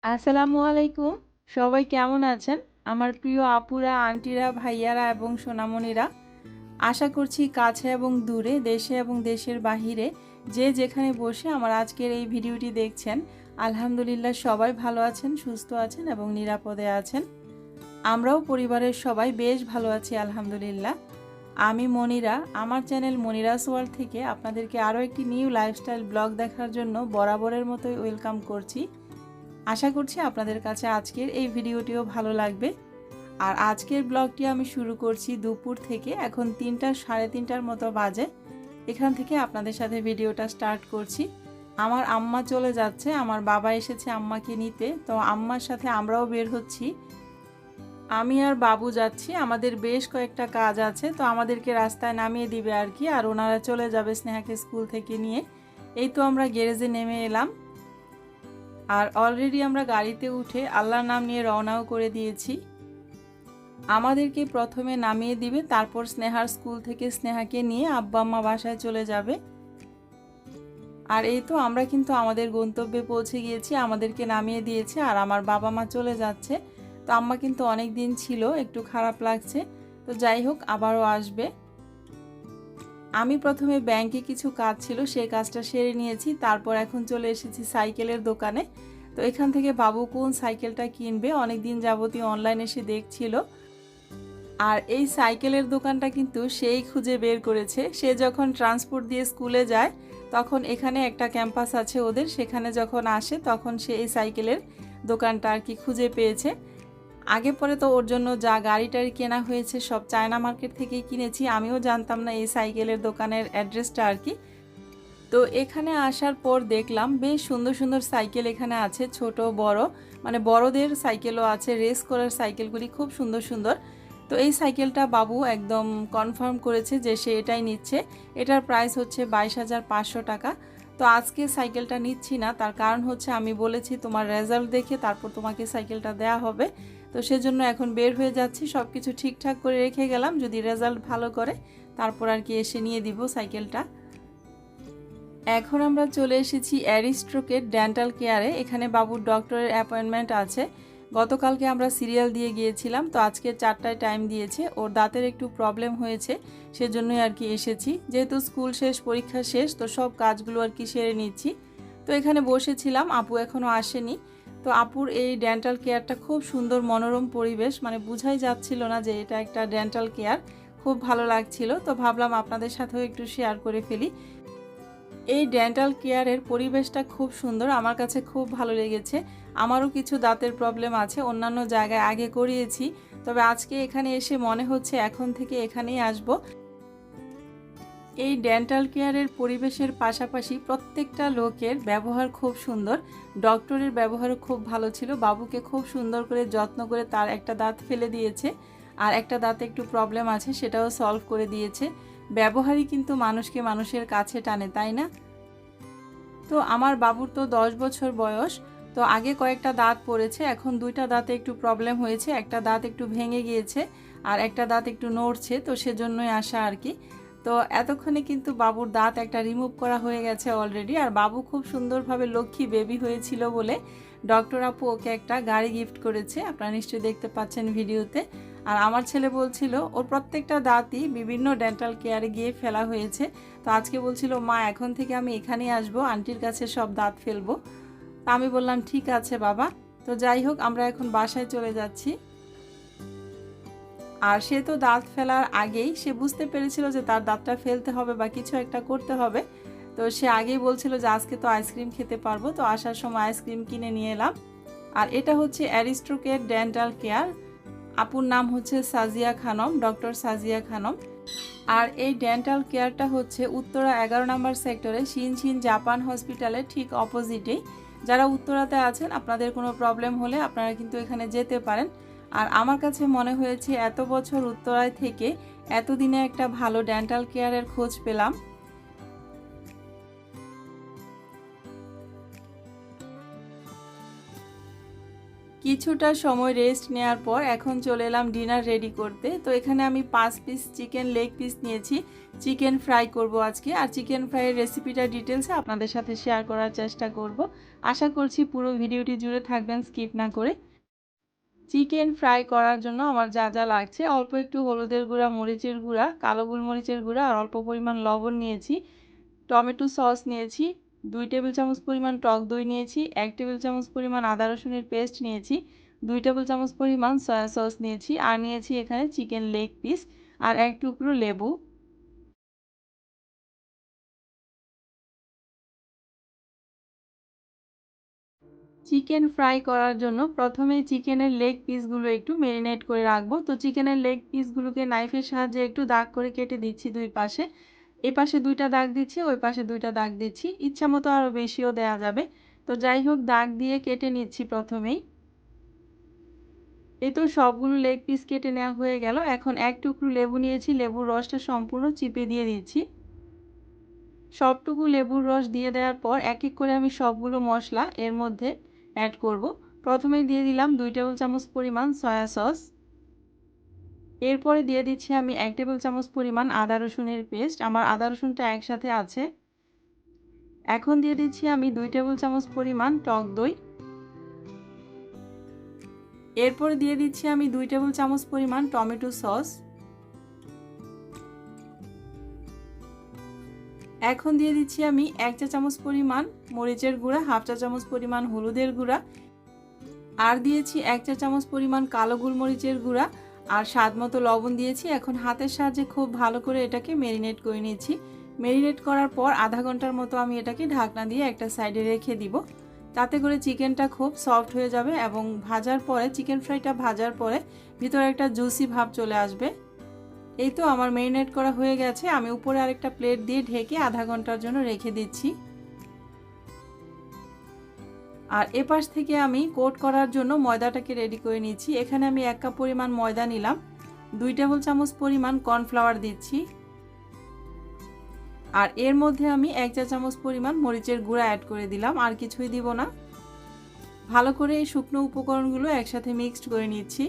আসসালামু আলাইকুম। সবাই কেমন আছেন? আমার প্রিয় আপুরা, আন্টিরা, ভাইয়ারা এবং সোনামণিরা। আশা করছি কাছে এবং দূরে, দেশে এবং দেশের বাহিরে যে যেখানে বসে আমার আজকের এই ভিডিওটি দেখছেন, আলহামদুলিল্লাহ সবাই ভালো আছেন, সুস্থ আছেন এবং নিরাপদে আছেন। আমরাও পরিবারের সবাই বেশ ভালো আছি আলহামদুলিল্লাহ। আমি মনিরা, আমার চ্যানেল মনিরাস ওয়ার্ল্ড থেকে আপনাদেরকে আরও একটি নিউ লাইফস্টাইল ব্লগ দেখার জন্য বরাবরের মতোই ওয়েলকাম করছি। আশা করছি আপনাদের কাছে আজকের এই ভিডিওটিও ভালো লাগবে। আর আজকের ব্লগটি আমি শুরু করছি দুপুর থেকে। এখন 3টা সাড়ে 3টার মতো বাজে। এখান থেকে আপনাদের সাথে ভিডিওটা স্টার্ট করছি। আমার আম্মা চলে যাচ্ছে, আমার বাবা এসেছে আম্মাকে নিতে, তো আম্মার সাথে আমরাও বের হচ্ছি। আমি আর বাবু যাচ্ছি, আমাদের বেশ কয়েকটা কাজ আছে, তো আমাদেরকে রাস্তায় নামিয়ে দিবে আর কি। আর ওনারা চলে যাবে স্নেহাকে স্কুল থেকে নিয়ে। এই তো আমরা গ্যারেজে নেমে এলাম। আর অলরেডি আমরা গাড়িতে উঠে আল্লাহর নাম নিয়ে রওনাও করে দিয়েছি। আমাদেরকে প্রথমে নামিয়ে দিবে, তারপর স্নেহার স্কুল থেকে স্নেহাকে নিয়ে আব্বা আম্মা বাসায় চলে যাবে। আর এই তো আমরা কিন্তু আমাদের গন্তব্যে পৌঁছে গিয়েছি, আমাদেরকে নামিয়ে দিয়েছে আর আমার বাবা মা চলে যাচ্ছে। তো আম্মা কিন্তু অনেক দিন ছিল, একটু খারাপ লাগছে, তো যাই হোক আবারও আসবে। আমি প্রথমে ব্যাংকে কিছু কাজ ছিল, সেই কাজটা সেরে নিয়েছি, তারপর এখন চলে এসেছি সাইকেলের দোকানে। তো এখান থেকে বাবু কোন সাইকেলটা কিনবে অনেক দিন যাবতীয় অনলাইনে এসে দেখছিল। আর এই সাইকেলের দোকানটা কিন্তু সেই খুঁজে বের করেছে। সে যখন ট্রান্সপোর্ট দিয়ে স্কুলে যায় তখন এখানে একটা ক্যাম্পাস আছে ওদের, সেখানে যখন আসে তখন সে এই সাইকেলের দোকানটা আর কি খুঁজে পেয়েছে। আগে পরে তো ওর জন্য যা গাড়ি টাড়ি কেনা হয়েছে সব চায়না মার্কেট থেকেই কিনেছি, আমিও জানতাম না এই সাইকেলের দোকানের অ্যাড্রেসটা আর কি। তো এখানে আসার পর দেখলাম বেশ সুন্দর সুন্দর সাইকেল এখানে আছে, ছোট বড়, মানে বড়দের সাইকেলও আছে, রেস করার সাইকেলগুলি খুব সুন্দর সুন্দর। তো এই সাইকেলটা বাবু একদম কনফার্ম করেছে যে সে এটাই নিচ্ছে। এটার প্রাইস হচ্ছে 22,500 টাকা। তো আজকে সাইকেলটা নিচ্ছি না, তার কারণ হচ্ছে আমি বলেছি তোমার রেজাল্ট দেখে তারপর তোমাকে সাইকেলটা দেয়া হবে। তো সেজন্য এখন বের হয়ে যাচ্ছি, সব কিছু ঠিকঠাক করে রেখে গেলাম, যদি রেজাল্ট ভালো করে তারপর আর কি এসে নিয়ে দিব সাইকেলটা। এখন আমরা চলে এসেছি অ্যারিস্ট্রোকেট ডেন্টাল কেয়ারে। এখানে বাবুর ডক্টরের অ্যাপয়েন্টমেন্ট আছে। গতকালকে আমরা সিরিয়াল দিয়ে গিয়েছিলাম, তো আজকে 4টায় টাইম দিয়েছে। ওর দাঁতের একটু প্রবলেম হয়েছে, সেজন্যই আর কি এসেছি। যেহেতু স্কুল শেষ, পরীক্ষা শেষ, তো সব কাজগুলো আর কি সেরে নিচ্ছি। তো এখানে বসেছিলাম, আপু এখনও আসেনি। তো আপুর এই ডেন্টাল কেয়ারটা খুব সুন্দর, মনোরম পরিবেশ, মানে বোঝাই যাচ্ছিল না যে এটা একটা ডেন্টাল কেয়ার। খুব ভালো লাগছিল, তো ভাবলাম আপনাদের সাথেও একটু শেয়ার করে ফেলি। এই ডেন্টাল কেয়ারের পরিবেশটা খুব সুন্দর, আমার কাছে খুব ভালো লেগেছে। আমারও কিছু দাঁতের প্রবলেম আছে, অন্যান্য জায়গায় আগে করিয়েছি, তবে আজকে এখানে এসে মনে হচ্ছে এখন থেকে এখানেই আসব। এই ডেন্টাল কেয়ারের পরিবেশের পাশাপাশি প্রত্যেকটা লোকের ব্যবহার খুব সুন্দর। ডক্টরের ব্যবহারও খুব ভালো ছিল, বাবুকে খুব সুন্দর করে যত্ন করে তার একটা দাঁত ফেলে দিয়েছে, আর একটা দাঁতে একটু প্রবলেম আছে সেটাও সলভ করে দিয়েছে। ব্যবহারই কিন্তু মানুষকে মানুষের কাছে টানে, তাই না? তো আমার বাবুর তো 10 বছর বয়স। তো আগে কয়েকটা দাঁত পড়েছে, এখন 2টা দাঁতে একটু প্রবলেম হয়েছে, একটা দাঁত একটু ভেঙে গিয়েছে আর একটা দাঁত একটু নড়ছে, তো সেজন্যই আসা আর কি। তো এতক্ষণে কিন্তু বাবুর দাঁত একটা রিমুভ করা হয়ে গেছে অলরেডি। আর বাবু খুব সুন্দরভাবে লক্ষ্মী বেবি হয়েছিল বলে ডক্টর আপু ওকে একটা গাড়ি গিফট করেছে, আপনারা নিশ্চয়ই দেখতে পাচ্ছেন ভিডিওতে। আর আমার ছেলে বলছিল ওর প্রত্যেকটা দাঁতই বিভিন্ন ডেন্টাল কেয়ারে গিয়ে ফেলা হয়েছে। তো আজকে বলছিল মা এখন থেকে আমি এখানেই আসবো, আন্টির কাছে সব দাঁত ফেলবো। তা আমি বললাম ঠিক আছে বাবা। তো যাই হোক আমরা এখন বাসায় চলে যাচ্ছি। আর সে তো দাঁত ফেলার আগেই সে বুঝতে পেরেছিল যে তার দাঁতটা ফেলতে হবে বা কিছু একটা করতে হবে। তো সে আগেই বলছিল যে আজকে তো আইসক্রিম খেতে পারবো, তো আসার সময় আইসক্রিম কিনে নিয়ে এলাম। আর এটা হচ্ছে অ্যারিস্ট্রোকেট ডেন্টাল কেয়ার। আপুর নাম হচ্ছে সাজিয়া খানম, ডক্টর সাজিয়া খানম। আর এই ডেন্টাল কেয়ারটা হচ্ছে উত্তরা 11 নম্বর সেক্টরে শিনচিন জাপান হসপিটালের ঠিক অপোজিটেই। যারা উত্তরাতে আছেন আপনাদের কোনো প্রবলেম হলে আপনারা কিন্তু এখানে যেতে পারেন। আর আমার কাছে মনে হয়েছে এত বছর উত্তরায় থেকে এতদিনে একটা ভালো ডেন্টাল কেয়ারের খোঁজ পেলাম। কিছুটা সময় রেস্ট নেওয়ার পর এখন চলে এলাম ডিনার রেডি করতে। তো এখানে আমি 5 পিস চিকেন লেগ পিস নিয়েছি। চিকেন ফ্রাই করব আজকে, আর চিকেন ফ্রাইয়ের রেসিপিটা ডিটেলসে আপনাদের সাথে শেয়ার করার চেষ্টা করব। আশা করছি পুরো ভিডিওটি জুড়ে থাকবেন স্কিপ না করে। চিকেন ফ্রাই করার জন্য আমার যা যা লাগছে, অল্প একটু হলুদের গুঁড়া, মরিচের গুঁড়া, কালো গোলমরিচের গুঁড়া আর অল্প পরিমাণ লবণ নিয়েছি। টমেটো সস নিয়েছি, 2 টেবিল চামচ পরিমাণ টক দই নিয়েছি, 1 টেবিল চামচ পরিমাণ আদা রসুনের পেস্ট নিয়েছি, 2 টেবিল চামচ পরিমাণ সয়া সস নিয়েছি, আর নিয়েছি এখানে চিকেন লেগ পিস আর 1 টুকরো লেবু। চিকেন ফ্রাই করার জন্য প্রথমে চিকেনের লেগ পিসগুলো একটু ম্যারিনেট করে রাখবো। তো চিকেনের লেগ পিসগুলোকে নাইফের সাহায্যে একটু দাগ করে কেটে দিচ্ছি দুই পাশে। এই পাশে 2টা দাগ দিচ্ছি, ওই পাশে 2টা দাগ দিচ্ছি। ইচ্ছা মতো আরও বেশিও দেওয়া যাবে। তো যাই হোক, দাগ দিয়ে কেটে নিচ্ছি প্রথমেই। এই তো সবগুলো লেগ পিস কেটে নেওয়া হয়ে গেল। এখন 1 টুকরো লেবু নিয়েছি, লেবুর রসটা সম্পূর্ণ চিপে দিয়ে দিচ্ছি। সবটুকু লেবুর রস দিয়ে দেওয়ার পর এক এক করে আমি সবগুলো মশলা এর মধ্যে অ্যাড করব। প্রথমে দিয়ে দিলাম 2 টেবিল চামচ পরিমাণ সয়া সস। এরপরে দিয়ে দিচ্ছি আমি 1 টেবিল চামচ পরিমাণ আদা রসুনের পেস্ট। আমার আদা রসুনটা একসাথে আছে। এখন দিয়ে দিচ্ছি আমি 2 টেবিল চামচ পরিমাণ টক দই। এরপরে দিয়ে দিচ্ছি আমি 2 টেবিল চামচ পরিমাণ টমেটো সস। এখন দিয়ে দিচ্ছি আমি 1 চা চামচ পরিমাণ মরিচের গুঁড়া, হাফ চা চামচ পরিমাণ হলুদের গুঁড়া, আর দিয়েছি 1 চা চামচ পরিমাণ কালো গোলমরিচের গুঁড়া, আর স্বাদ মতো লবণ দিয়েছি। এখন হাতের সাহায্যে খুব ভালো করে এটাকে ম্যারিনেট করে নিয়েছি। ম্যারিনেট করার পর আধা ঘন্টার মতো আমি এটাকে ঢাকনা দিয়ে একটা সাইডে রেখে দিব। তাতে করে চিকেনটা খুব সফট হয়ে যাবে এবং ভাজার পরে, চিকেন ফ্রাইটা ভাজার পরে ভিতরে একটা জুসি ভাব চলে আসবে। এই তো আমার ম্যারিনেট করা হয়ে গেছে। আমি উপরে আরেকটা প্লেট দিয়ে ঢেকে আধা ঘন্টার জন্য রেখে দিচ্ছি। আর এপাশ থেকে আমি কোট করার জন্য ময়দাটাকে রেডি করে নিচ্ছি। এখানে আমি 1 কাপ পরিমাণ ময়দা নিলাম, 2 টেবিল চামচ পরিমাণ কর্নফ্লাওয়ার দিচ্ছি, আর এর মধ্যে আমি 1 চা চামচ পরিমাণ মরিচের গুঁড়া অ্যাড করে দিলাম। আর কিছুই দিব না। ভালো করে এই শুকনো উপকরণগুলো একসাথে মিক্সড করে নিচ্ছি।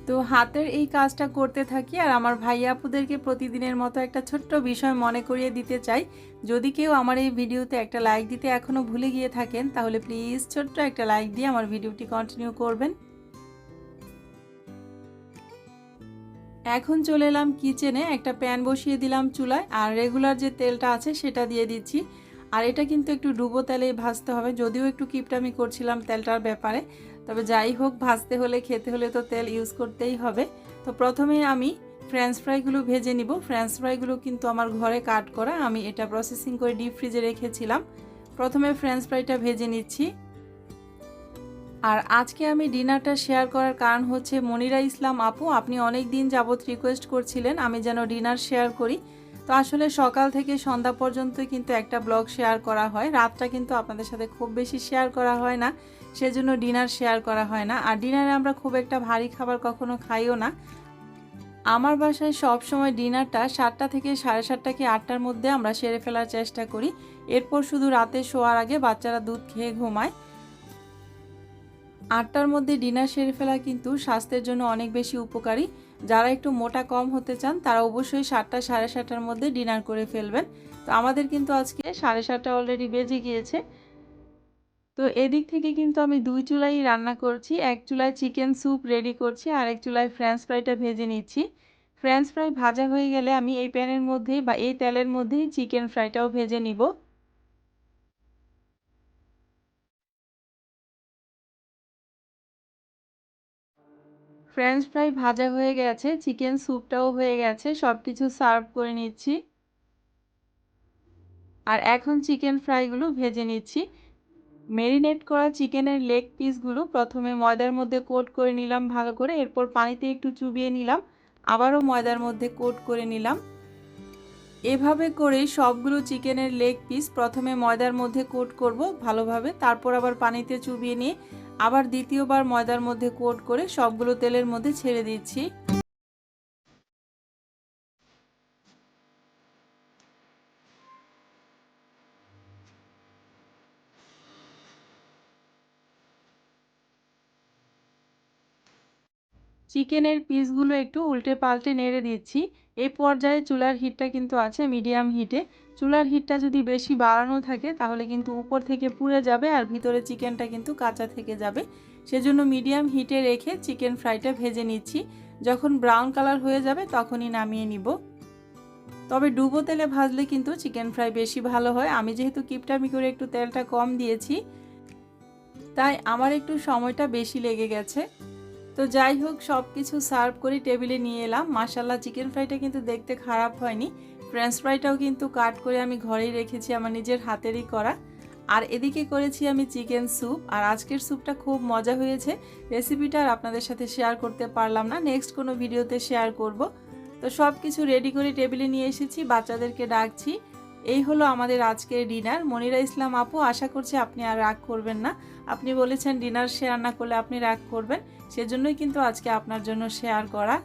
তো হাতের এই কাজটা করতে থাকি, আর আমার ভাইয়া আপুদেরকে প্রতিদিনের মতো একটা ছোট্ট বিষয় মনে করিয়ে দিতে চাই। যদি কেউ আমার এই ভিডিওতে একটা লাইক দিতে এখনও ভুলে গিয়ে থাকেন, তাহলে প্লিজ ছোট্ট একটা লাইক দিয়ে আমার ভিডিওটি কন্টিনিউ করবেন। এখন চলে এলাম কিচেনে। একটা প্যান বসিয়ে দিলাম চুলায়, আর রেগুলার যে তেলটা আছে সেটা দিয়ে দিচ্ছি। আর এটা কিন্তু একটু ডুবো তেলেই ভাজতে হবে, যদিও একটু কিপটামি করছিলাম তেলটার ব্যাপারে। তবে যাই হোক, ভাজতে হলে খেতে হলে তো তেল ইউজ করতেই হবে। তো প্রথমে আমি ফ্রেঞ্চ ফ্রাইগুলো ভেজে নিব। ফ্রেঞ্চ ফ্রাইগুলো কিন্তু আমার ঘরে কাট করা, আমি এটা প্রসেসিং করে ডিপ ফ্রিজে রেখেছিলাম। প্রথমে ফ্রেঞ্চ ফ্রাইটা ভেজে নিচ্ছি। আর আজকে আমি ডিনারটা শেয়ার করার কারণ হচ্ছে, মনিরা ইসলাম আপু, আপনি অনেক দিন যাবৎ রিকোয়েস্ট করছিলেন আমি যেন ডিনার শেয়ার করি। তো আসলে সকাল থেকে সন্ধ্যা পর্যন্তই কিন্তু একটা ব্লগ শেয়ার করা হয়, রাতটা কিন্তু আপনাদের সাথে খুব বেশি শেয়ার করা হয় না, সেজন্য ডিনার শেয়ার করা হয় না। আর ডিনারে আমরা খুব একটা ভারী খাবার কখনো খাইও না। আমার বাসায় সব সময় ডিনারটা 7টা থেকে 7:30 কি 8টার মধ্যে আমরা সেরে ফেলার চেষ্টা করি। এরপর শুধু রাতে শোয়ার আগে বাচ্চারা দুধ খেয়ে ঘুমায়। 8টার মধ্যে ডিনার সেরে ফেলা কিন্তু স্বাস্থ্যের জন্য অনেক বেশি উপকারী। যারা একটু মোটা কম হতে চান তারা অবশ্যই 7টা 7:30টার মধ্যে ডিনার করে ফেলবেন। তো আমাদের কিন্তু আজকে 7:30 অলরেডি বেজে গিয়েছে। তো এদিক থেকে কিন্তু আমি 2 চুলাই রান্না করছি। এক চুলায় চিকেন স্যুপ রেডি করছি, আর এক চুলায় ফ্রেঞ্চ ফ্রাইটা ভেজে নিচ্ছি। ফ্রেঞ্চ ফ্রাই ভাজা হয়ে গেলে আমি এই প্যানের মধ্যেই বা এই তেলের মধ্যেই চিকেন ফ্রাইটাও ভেজে নিব। ফ্রেঞ্চ ফ্রাই ভাজা হয়ে গেছে, চিকেন স্যুপটাও হয়ে গেছে, সব কিছু সার্ভ করে নিচ্ছি। আর এখন চিকেন ফ্রাইগুলো ভেজে নিচ্ছি। মেরিনেট করা চিকেনের লেগ পিসগুলো প্রথমে ময়দার মধ্যে কোট করে নিলাম ভালো করে, এরপর পানিতে একটু চুবিয়ে নিলাম, আবারও ময়দার মধ্যে কোট করে নিলাম। এভাবে করে সবগুলো চিকেনের লেগ পিস প্রথমে ময়দার মধ্যে কোট করব ভালোভাবে, তারপর আবার পানিতে চুবিয়ে নিয়ে আবার দ্বিতীয়বার ময়দার মধ্যে কোট করে সবগুলো তেলের মধ্যে ছেড়ে দিচ্ছি। চিকেনের পিসগুলো একটু উল্টে পাল্টে নেড়ে দিচ্ছি। এই পর্যায়ে চুলার হিটটা কিন্তু আছে মিডিয়াম হিটে। চুলার হিটটা যদি বেশি বাড়ানো থাকে তাহলে কিন্তু উপর থেকে পুড়ে যাবে আর ভিতরে চিকেনটা কিন্তু কাঁচা থেকে যাবে। সেজন্য মিডিয়াম হিটে রেখে চিকেন ফ্রাইটা ভেজে নিচ্ছি। যখন ব্রাউন কালার হয়ে যাবে তখনই নামিয়ে নিব। তবে ডুবো তেলে ভাজলে কিন্তু চিকেন ফ্রাই বেশি ভালো হয়। আমি যেহেতু কিপটামি করে একটু তেলটা কম দিয়েছি, তাই আমার একটু সময়টা বেশি লেগে গেছে। তো যাই হোক, সব কিছু সার্ভ করে টেবিলে নিয়ে এলাম। মাশাল্লাহ, চিকেন ফ্রাইটা কিন্তু দেখতে খারাপ হয়নি। ফ্রেঞ্চ ফ্রাইটাও কিন্তু কাট করে আমি ঘরেই রেখেছি, আমার নিজের হাতেরই করা। আর এদিকে করেছি আমি চিকেন স্যুপ। আর আজকের স্যুপটা খুব মজা হয়েছে। রেসিপিটা আর আপনাদের সাথে শেয়ার করতে পারলাম না, নেক্সট কোনো ভিডিওতে শেয়ার করব। তো সব কিছু রেডি করে টেবিলে নিয়ে এসেছি, বাচ্চাদেরকে ডাকছি। এই হলো আমাদের আজকের ডিনার। মনিরা ইসলাম আপু, আশা করছি আপনি আর রাগ করবেন না। আপনি বলেছেন ডিনার শেয়ার না করলে আপনি রাগ করবেন, সেজন্যই কিন্তু আজকে আপনার জন্য শেয়ার করা।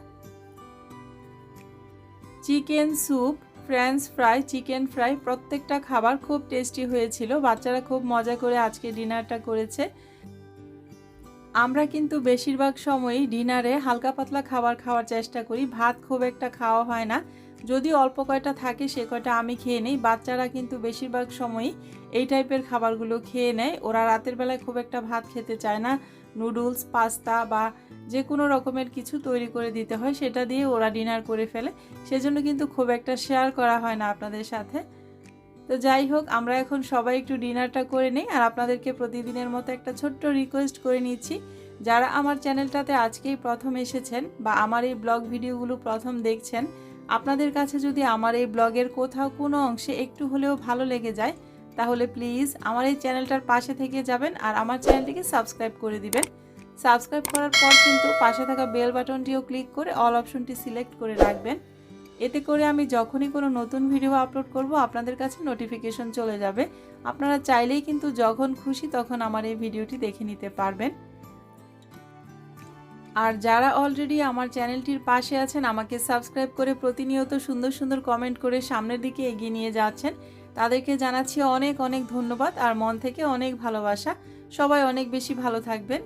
Chicken soup, French fry, chicken fry প্রত্যেকটা খাবার খুব টেস্টি হয়েছিল। বাচ্চারা খুব মজা করে আজকে ডিনারটা করেছে। আমরা কিন্তু বেশিরভাগ সময়ই ডিনারে হালকা পাতলা খাবার খাওয়ার চেষ্টা করি, ভাত খুব একটা খাওয়া হয় না। যদি অল্প কয়টা থাকে সে কয়টা আমি খেয়ে নিই। বাচ্চারা কিন্তু বেশিরভাগ সময়ই এই টাইপের খাবারগুলো খেয়ে নেয়। ওরা রাতের বেলায় খুব একটা ভাত খেতে চায় না। নুডলস, পাস্তা বা যে কোনো রকমের কিছু তৈরি করে দিতে হয়, সেটা দিয়ে ওরা ডিনার করে ফেলে। সেজন্য কিন্তু খুব একটা শেয়ার করা হয় না আপনাদের সাথে। তো যাই হোক, আমরা এখন সবাই একটু ডিনারটা করে নিই। আর আপনাদেরকে প্রতিদিনের মতো একটা ছোট্ট রিকোয়েস্ট করে নিচ্ছি, যারা আমার চ্যানেলটাতে আজকেই প্রথম এসেছেন বা আমার এই ব্লগ ভিডিওগুলো প্রথম দেখছেন, আপনাদের কাছে যদি আমার এই ব্লগের কোথাও কোনো অংশে একটু হলেও ভালো লেগে যায়, তাহলে প্লিজ আমার এই চ্যানেলটার পাশে থেকে যাবেন আর আমার চ্যানেলটিকে সাবস্ক্রাইব করে দিবেন। সাবস্ক্রাইব করার পর কিন্তু পাশে থাকা বেল বাটনটিও ক্লিক করে অল অপশনটি সিলেক্ট করে রাখবেন। এতে করে আমি যখনই কোনো নতুন ভিডিও আপলোড করব আপনাদের কাছে নোটিফিকেশন চলে যাবে। আপনারা চাইলেই কিন্তু যখন খুশি তখন আমার এই ভিডিওটি দেখে নিতে পারবেন। আর যারা অলরেডি আমার চ্যানেলটির পাশে আছেন, আমাকে সাবস্ক্রাইব করে প্রতিনিয়ত সুন্দর সুন্দর কমেন্ট করে সামনের দিকে এগিয়ে নিয়ে যাচ্ছেন, তাদেরকে জানাচ্ছি অনেক অনেক ধন্যবাদ আর মন থেকে অনেক ভালোবাসা। সবাই অনেক বেশি ভালো থাকবেন।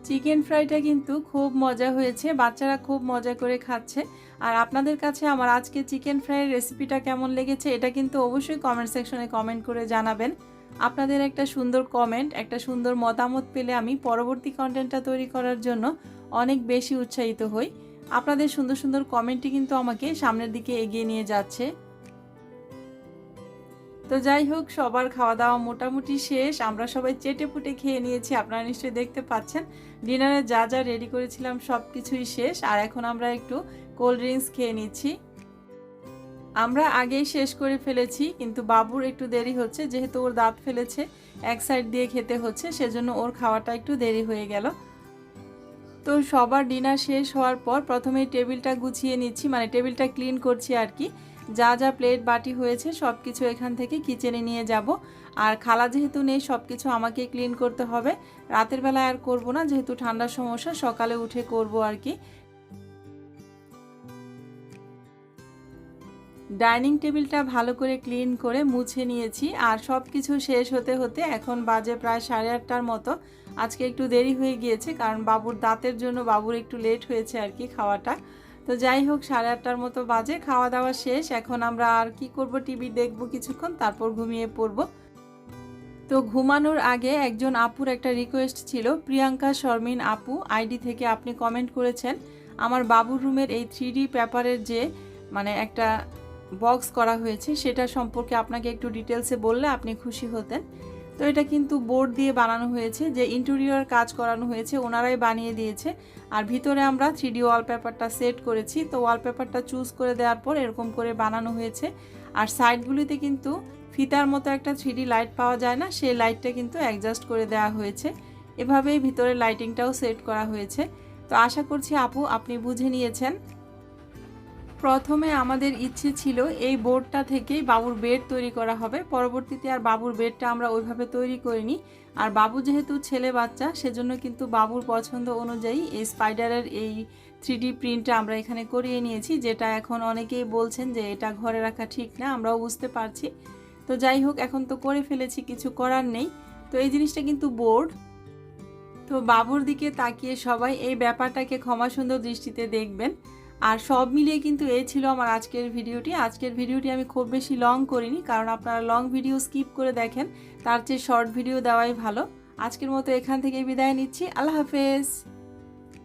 চিকেন ফ্রাইটা কিন্তু খুব মজা হয়েছে, বাচ্চারা খুব মজা করে খাচ্ছে। আর আপনাদের কাছে আমার আজকে চিকেন ফ্রাইয়ের রেসিপিটা কেমন লেগেছে এটা কিন্তু অবশ্যই কমেন্ট সেকশনে কমেন্ট করে জানাবেন। আপনাদের একটা সুন্দর কমেন্ট, একটা সুন্দর মতামত পেলে আমি পরবর্তী কন্টেন্টটা তৈরি করার জন্য অনেক বেশি উৎসাহিত হই। আপনাদের সুন্দর সুন্দর কমেন্টই কিন্তু আমাকে সামনের দিকে এগিয়ে নিয়ে যাচ্ছে। তো যাই হোক, সবার খাওয়া দাওয়া মোটামুটি শেষ। আমরা সবাই চেটেপুটে খেয়ে নিয়েছি, আপনারা নিশ্চয়ই দেখতে পাচ্ছেন। ডিনারে যা যা রেডি করেছিলাম সব কিছুই শেষ। আর এখন আমরা একটু কোল্ড ড্রিঙ্কস খেয়ে নিচ্ছি। আমরা আগেই শেষ করে ফেলেছি, কিন্তু বাবুর একটু দেরি হচ্ছে, যেহেতু ওর দাঁত ফেলেছে, এক সাইড দিয়ে খেতে হচ্ছে, সেজন্য ওর খাওয়াটা একটু দেরি হয়ে গেল। তো সবার ডিনার শেষ হওয়ার পর প্রথমেই টেবিলটা গুছিয়ে নিচ্ছি, মানে টেবিলটা ক্লিন করছি আর কি। যা যা প্লেট বাটি হয়েছে সব কিছু এখান থেকে কিচেনে নিয়ে যাব। আর খালা যেহেতু নেই, সব কিছু আমাকে ক্লিন করতে হবে। রাতের বেলায় আর করব না, যেহেতু ঠান্ডার সমস্যা, সকালে উঠে করব আর কি। ডাইনিং টেবিলটা ভালো করে ক্লিন করে মুছে নিয়েছি। আর সব কিছু শেষ হতে হতে এখন বাজে প্রায় 8:30টার মতো। আজকে একটু দেরি হয়ে গিয়েছে, কারণ বাবুর দাঁতের জন্য বাবুর একটু লেট হয়েছে আর কি খাওয়াটা। তো যাই হোক, 8:30টার মতো বাজে, খাওয়া দাওয়া শেষ। এখন আমরা আর কি করব, টিভি দেখব কিছুক্ষণ, তারপর ঘুমিয়ে পড়ব। তো ঘুমানোর আগে একজন আপুর একটা রিকোয়েস্ট ছিল, প্রিয়াঙ্কা শর্মিন আপু আইডি থেকে আপনি কমেন্ট করেছেন আমার বাবুর রুমের এই 3D পেপারের যে মানে একটা বক্স করা হয়েছে সেটা সম্পর্কে আপনাকে একটু ডিটেলসে বললে আপনি খুশি হতেন। তো এটা কিন্তু বোর্ড দিয়ে বানানো হয়েছে, যে ইন্টেরিয়র কাজ করানো হয়েছে ওনারাই বানিয়ে দিয়েছে। আর ভিতরে আমরা 3D ওয়ালপেপারটা সেট করেছি। তো ওয়ালপেপারটা চুজ করে দেওয়ার পর এরকম করে বানানো হয়েছে। আর সাইডগুলিতে কিন্তু ফিতার মতো একটা 3D লাইট পাওয়া যায় না, সেই লাইটটা কিন্তু অ্যাডজাস্ট করে দেওয়া হয়েছে। এভাবেই ভিতরে লাইটিংটাও সেট করা হয়েছে। তো আশা করছি আপু আপনি বুঝে নিয়েছেন। প্রথমে আমাদের ইচ্ছে ছিল এই বোর্ডটা থেকেই বাবুর বেড তৈরি করা হবে, পরবর্তীতে আর বাবুর বেডটা আমরা ওইভাবে তৈরি করিনি। আর বাবু যেহেতু ছেলে বাচ্চা, সেজন্য কিন্তু বাবুর পছন্দ অনুযায়ী এই স্পাইডারের এই 3D প্রিন্টটা আমরা এখানে করিয়ে নিয়েছি, যেটা এখন অনেকেই বলছেন যে এটা ঘরে রাখা ঠিক না, আমরাও বুঝতে পারছি। তো যাই হোক, এখন তো করে ফেলেছি, কিছু করার নেই। তো এই জিনিসটা কিন্তু বোর্ড। তো বাবুর দিকে তাকিয়ে সবাই এই ব্যাপারটাকে ক্ষমা সুন্দর দৃষ্টিতে দেখবেন। আর সব মিলিয়ে কিন্তু এই ছিল আমার আজকের ভিডিওটি। আজকের ভিডিওটি আমি খুব বেশি লং করিনি, কারণ আপনারা লং ভিডিও স্কিপ করে দেখেন, তার চেয়ে শর্ট ভিডিও দেওয়াই ভালো। আজকের মতো এখান থেকে বিদায় নিচ্ছি। আল্লাহ হাফেজ।